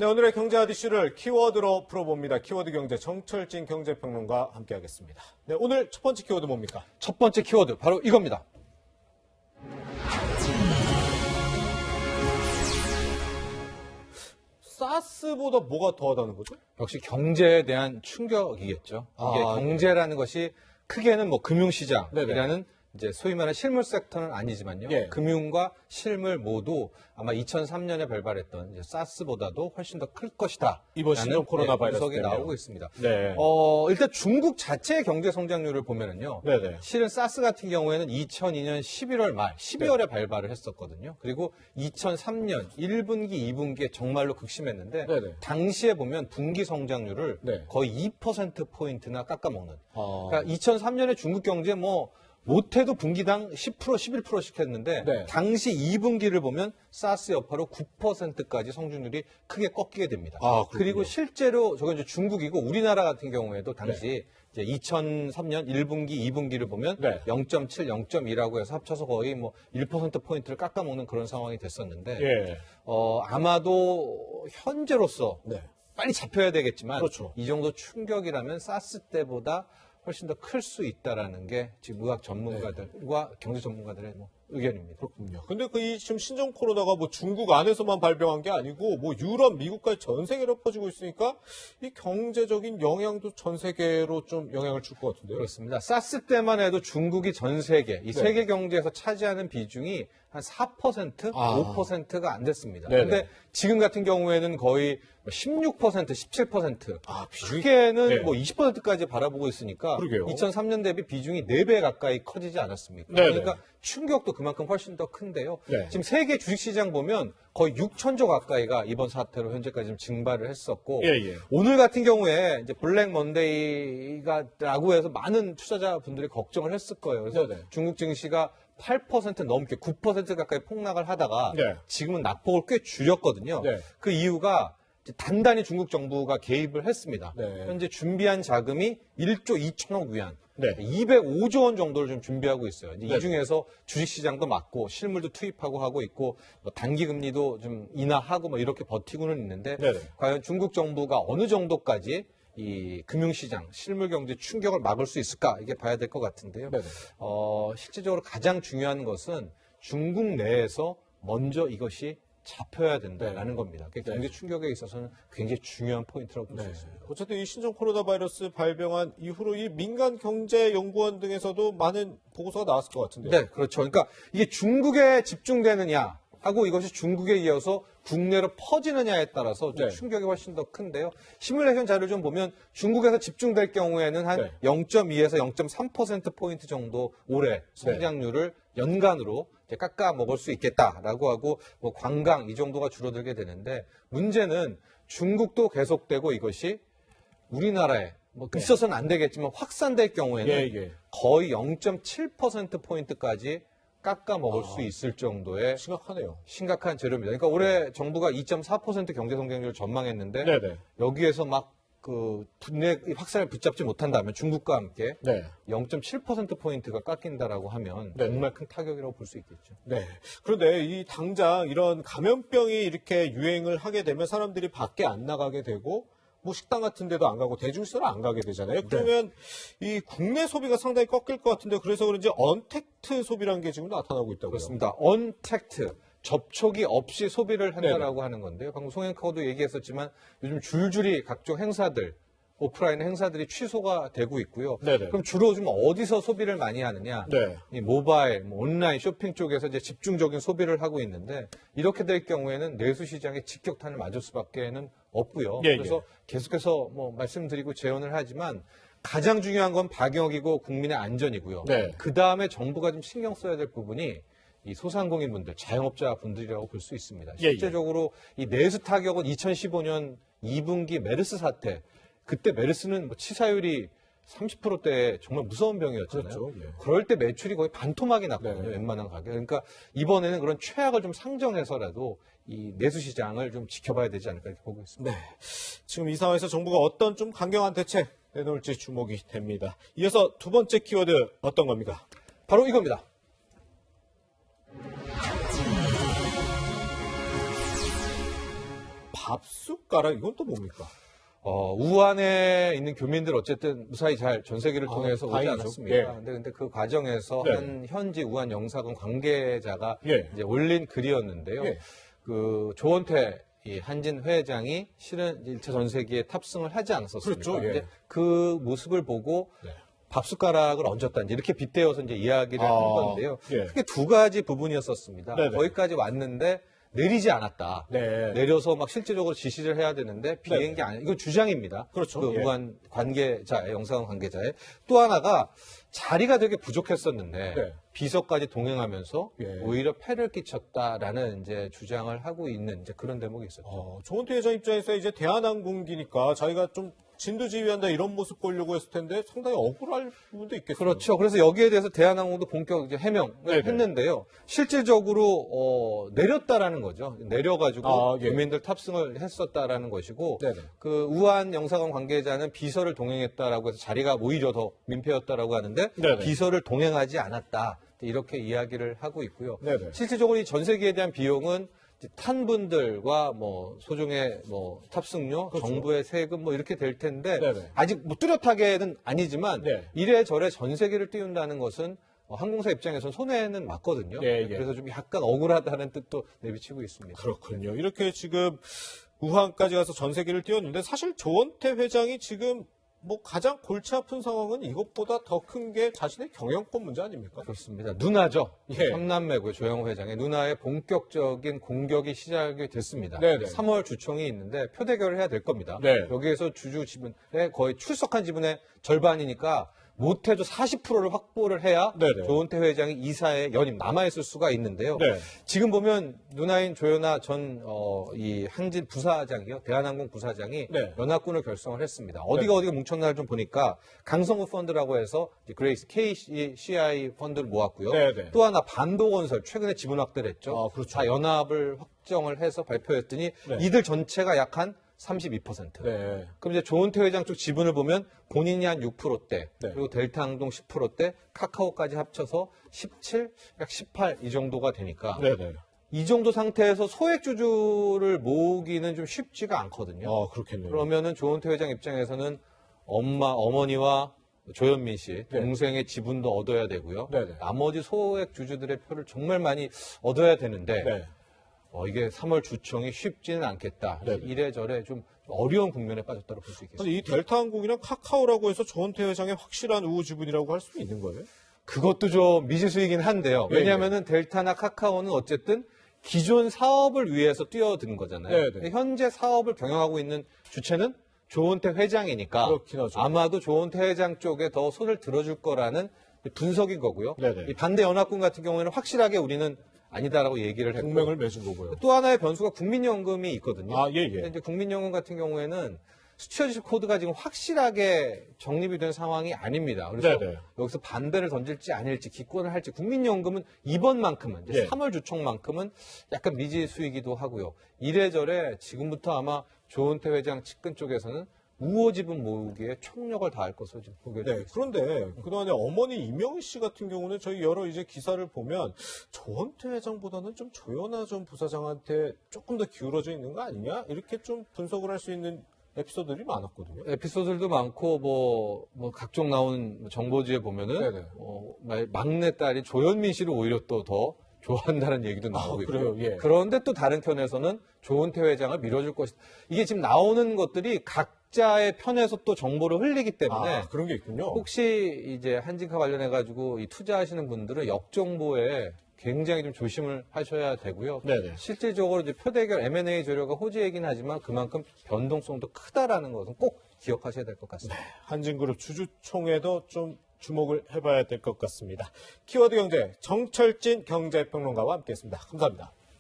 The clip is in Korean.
네, 오늘의 경제핫 이슈를 키워드로 풀어봅니다. 키워드 경제 정철진 경제평론가와 함께하겠습니다. 네, 오늘 첫 번째 키워드 뭡니까? 첫 번째 키워드 바로 이겁니다. 사스보다 뭐가 더하다는 거죠? 역시 경제에 대한 충격이겠죠. 이게 경제라는 것이 크게는 뭐 금융시장이라는 이제 소위 말하는 실물 섹터는 아니지만요. 예. 금융과 실물 모두 아마 2003년에 발발했던 이제 사스보다도 훨씬 더 클 것이다. 이번 신종 코로나 바이러스 분석이 때문에요. 나오고 있습니다. 네. 일단 중국 자체의 경제 성장률을 보면은요. 네네. 실은 사스 같은 경우에는 2002년 11월 말, 12월에 발발을 했었거든요. 그리고 2003년 1분기, 2분기에 정말로 극심했는데 네네. 당시에 보면 분기 성장률을 네. 거의 2%포인트나 깎아먹는. 아. 그러니까 2003년에 중국 경제 뭐 못해도 분기당 10%, 11%씩 했는데 네. 당시 2분기를 보면 사스 여파로 9%까지 성장률이 크게 꺾이게 됩니다. 아, 그렇군요. 그리고 실제로 저건 이제 중국이고 우리나라 같은 경우에도 당시 이제 2003년 1분기, 2분기를 보면 네. 0.7, 0.2라고 해서 합쳐서 거의 뭐 1%포인트를 깎아먹는 그런 상황이 됐었는데 예. 아마도 현재로서 네. 빨리 잡혀야 되겠지만 그렇죠. 이 정도 충격이라면 사스 때보다 훨씬 더 클 수 있다라는 게 지금 의학 전문가들과 경제 전문가들의 뭐 의견입니다. 그렇군요. 근데 이 지금 신종 코로나가 뭐 중국 안에서만 발병한 게 아니고 뭐 유럽, 미국까지 전 세계로 퍼지고 있으니까 이 경제적인 영향도 전 세계로 좀 영향을 줄 것 같은데요. 그렇습니다. 사스 때만 해도 중국이 전 세계, 이 세계 경제에서 차지하는 비중이 한 4%, 5%가 안 됐습니다. 네네. 근데 지금 같은 경우에는 거의 16%, 17%. 비중이 크게는 네. 뭐 20%까지 바라보고 있으니까 그러게요. 2003년 대비 비중이 4배 가까이 커지지 않았습니까? 네네. 그러니까 충격도 그만큼 훨씬 더 큰데요. 네. 지금 세계 주식시장 보면 거의 6천조 가까이가 이번 사태로 현재까지 좀 증발을 했었고 예. 오늘 같은 경우에 이제 블랙 먼데이가라고 해서 많은 투자자분들이 걱정을 했을 거예요. 그래서 네네. 중국 증시가 8% 넘게 9% 가까이 폭락을 하다가 네. 지금은 낙폭을 꽤 줄였거든요. 네. 그 이유가 이제 단단히 중국 정부가 개입을 했습니다. 네. 현재 준비한 자금이 1조 2천억 위안, 네. 205조 원 정도를 좀 준비하고 있어요. 이제 네. 이 중에서 주식시장도 맞고 실물도 투입하고 하고 있고 뭐 단기금리도 좀 인하하고 뭐 이렇게 버티고는 있는데 네네. 과연 중국 정부가 어느 정도까지 이 금융시장, 실물경제 충격을 막을 수 있을까 이게 봐야 될 것 같은데요. 네네. 실질적으로 가장 중요한 것은 중국 내에서 먼저 이것이 잡혀야 된다라는 겁니다. 그러니까 경제 충격에 있어서는 굉장히 중요한 포인트라고 볼 수 있습니다. 어쨌든 이 신종 코로나 바이러스 발병한 이후로 이 민간 경제 연구원 등에서도 많은 보고서가 나왔을 것 같은데요. 네, 그렇죠. 그러니까 이게 중국에 집중되느냐 하고 이것이 중국에 이어서 국내로 퍼지느냐에 따라서 좀 네. 충격이 훨씬 더 큰데요. 시뮬레이션 자료를 좀 보면 중국에서 집중될 경우에는 한 네. 0.2에서 0.3%포인트 정도 올해 성장률을 연간으로 이제 깎아 먹을 수 있겠다라고 하고 뭐 관광 이 정도가 줄어들게 되는데 문제는 중국도 계속되고 이것이 우리나라에 뭐 있어서는 안 되겠지만 확산될 경우에는 예. 거의 0.7%포인트까지 깎아 먹을 수 있을 정도의 심각하네요. 심각한 재료입니다. 그러니까 올해 정부가 2.4% 경제 성장률을 전망했는데 네네. 여기에서 막 그 분내 확산을 붙잡지 못한다면 중국과 함께 네. 0.7%포인트가 깎인다라고 하면 네. 정말 큰 타격이라고 볼 수 있겠죠. 네. 그런데 이 당장 이런 감염병이 이렇게 유행을 하게 되면 사람들이 밖에 안 나가게 되고 뭐 식당 같은 데도 안 가고 대중시설 안 가게 되잖아요. 그러면 이 국내 소비가 상당히 꺾일 것 같은데 그래서 그런지 언택트 소비라는 게 지금 나타나고 있다고요. 그렇습니다. 언택트. 접촉이 없이 소비를 한다라고 하는 건데요. 방금 송앵커도 얘기했었지만 요즘 줄줄이 각종 행사들, 오프라인 행사들이 취소가 되고 있고요. 네네. 그럼 주로 좀 어디서 소비를 많이 하느냐? 네. 이 모바일, 뭐 온라인 쇼핑 쪽에서 이제 집중적인 소비를 하고 있는데 이렇게 될 경우에는 내수 시장에 직격탄을 맞을 수밖에는 없고요. 예, 그래서 계속해서 뭐 말씀드리고 재언을 하지만 가장 중요한 건 방역이고 국민의 안전이고요. 네. 그 다음에 정부가 좀 신경 써야 될 부분이 이 소상공인분들, 자영업자 분들이라고 볼 수 있습니다. 예. 실제적으로 이 내수 타격은 2015년 2분기 메르스 사태, 그때 메르스는 뭐 치사율이 30%대의 정말 무서운 병이었잖아요. 그렇죠. 예. 그럴 때 매출이 거의 반토막이 났거든요. 네. 웬만한 가격. 그러니까 이번에는 그런 최악을 좀 상정해서라도 이 내수 시장을 좀 지켜봐야 되지 않을까 이렇게 보고 있습니다. 네. 지금 이 상황에서 정부가 어떤 좀 강경한 대책 내놓을지 주목이 됩니다. 이어서 두 번째 키워드 어떤 겁니까? 바로 이겁니다. 밥숟가락 이건 또 뭡니까? 우한에 있는 교민들 어쨌든 무사히 잘 전세기를 통해서 오지 다행이죠. 않았습니다. 예. 근데 그 과정에서 네. 한 현지 우한 영사관 관계자가 예. 이제 올린 글이었는데요. 예. 그 조원태 이 한진 회장이 실은 1차 전세기에 탑승을 하지 않았었습니까? 그렇죠. 예. 근데 그 모습을 보고 네. 밥숟가락을 얹었다. 이제 이렇게 빗대어서 이제 이야기를 한 건데요. 예. 크게 두 가지 부분이었었습니다. 네네. 거기까지 왔는데 내리지 않았다. 네. 내려서 막 실질적으로 지시를 해야 되는데 비행기 아니 이건 주장입니다. 그렇죠. 그 예. 우한 관계자의 영사관 관계자의 또 하나가 자리가 되게 부족했었는데 네. 비서까지 동행하면서 예. 오히려 폐를 끼쳤다라는 이제 주장을 하고 있는 이제 그런 대목이 있었죠. 조원태 회장 입장에서 이제 대한항공기니까 자기가 좀 진두지휘한다 이런 모습 보이려고 했을 텐데 상당히 억울할 부분도 있겠어요. 그렇죠. 그래서 여기에 대해서 대한항공도 본격 이제 해명을 네네. 했는데요. 실질적으로 내렸다라는 거죠. 내려가지고 예. 교민들 탑승을 했었다라는 것이고, 네네. 그 우한 영사관 관계자는 비서를 동행했다라고 해서 자리가 오히려 더 민폐였다라고 하는데 네네. 비서를 동행하지 않았다 이렇게 이야기를 하고 있고요. 네네. 실질적으로 이 전세기에 대한 비용은 이제 탄 분들과 뭐 소중의 뭐 탑승료, 그렇죠. 정부의 세금 뭐 이렇게 될 텐데 네네. 아직 뭐 뚜렷하게는 아니지만 네. 이래저래 전세기를 띄운다는 것은 항공사 입장에서는 손해는 맞거든요. 예, 예. 그래서 좀 약간 억울하다는 뜻도 내비치고 있습니다. 그렇군요. 이렇게 지금 우한까지 가서 전세기를 띄웠는데 사실 조원태 회장이 지금 뭐 가장 골치 아픈 상황은 이것보다 더 큰 게 자신의 경영권 문제 아닙니까? 그렇습니다. 누나죠. 예. 삼남매고요. 조영호 회장의 누나의 본격적인 공격이 시작이 됐습니다. 네네. 3월 주총이 있는데 표대결을 해야 될 겁니다. 네. 여기에서 주주 지분의 거의 출석한 지분의 절반이니까 못해도 40%를 확보를 해야 네네. 조은태 회장이 이사에 연임 남아있을 수가 있는데요. 네. 지금 보면 누나인 조연아 전 이 항진 부사장이요. 대한항공 부사장이 네. 연합군을 결성을 했습니다. 어디가 뭉쳤나를 좀 보니까 강성우 펀드라고 해서 이제 그레이스 KCI 펀드를 모았고요. 네네. 또 하나 반도건설 최근에 지분 확대를 했죠. 그렇죠. 다 연합을 확정을 해서 발표했더니 네. 이들 전체가 약 한 32%. 네. 그럼 이제 조은태 회장 쪽 지분을 보면 본인이 한 6%대, 네. 그리고 델타항공 10%대, 카카오까지 합쳐서 17, 약 18 이 정도가 되니까 네네. 이 정도 상태에서 소액 주주를 모으기는 좀 쉽지가 않거든요. 그렇겠네요. 그러면은 조은태 회장 입장에서는 어머니와 조현민 씨 네. 동생의 지분도 얻어야 되고요. 네네. 나머지 소액 주주들의 표를 정말 많이 얻어야 되는데 네. 이게 3월 주총이 쉽지는 않겠다. 네네. 이래저래 좀 어려운 국면에 빠졌다고 볼 수 있겠습니다. 근데 이 델타항공이랑 카카오라고 해서 조원태 회장의 확실한 우호 지분이라고 할 수 있는 거예요? 그것도 좀 미지수이긴 한데요. 예, 왜냐하면은 델타나 카카오는 어쨌든 기존 사업을 위해서 뛰어든 거잖아요. 네네. 근데 현재 사업을 경영하고 있는 주체는 조은태 회장이니까 그렇긴 하죠. 아마도 조은태 회장 쪽에 더 손을 들어줄 거라는 분석인 거고요. 네네. 이 반대 연합군 같은 경우에는 확실하게 우리는 아니다라고 얘기를 했고 동맹을 맺은 거고요. 또 하나의 변수가 국민연금이 있거든요. 예, 예. 근데 이제 국민연금 같은 경우에는 수취주식 코드가 지금 확실하게 정립이 된 상황이 아닙니다. 그래서 네네. 여기서 반대를 던질지 아닐지 기권을 할지 국민연금은 이번만큼은 이제 예. 3월 주총만큼은 약간 미지수이기도 하고요. 이래저래 지금부터 아마 조은태 회장 측근 쪽에서는 우호 지분 모으기에 총력을 다할 것으로 지금 보게 되고 네, 있습니다. 그런데 그동안에 어머니 이명희 씨 같은 경우는 저희 여러 이제 기사를 보면 조원태 회장보다는 좀 조연아 전 부사장한테 조금 더 기울어져 있는 거 아니냐? 이렇게 좀 분석을 할 수 있는 에피소드들이 많았거든요. 에피소드들도 많고 뭐 각종 나오는 정보지에 보면은 네네. 막내 딸이 조현민 씨를 오히려 또 더 좋아한다는 얘기도 나오고 있고요. 그래요? 예. 그런데 또 다른 편에서는 조은태 회장을 밀어줄 것이다. 이게 지금 나오는 것들이 각자의 편에서 또 정보를 흘리기 때문에 그런 게 있군요. 혹시 이제 한진카 관련해 가지고 이 투자하시는 분들은 역정보에 굉장히 좀 조심을 하셔야 되고요. 네네. 실질적으로 이제 표대결 M&A 조류가 호재이긴 하지만 그만큼 변동성도 크다라는 것은 꼭 기억하셔야 될 것 같습니다. 한진그룹 주주총회도 좀 주목을 해봐야 될 것 같습니다. 키워드 경제 정철진 경제평론가와 함께했습니다. 감사합니다.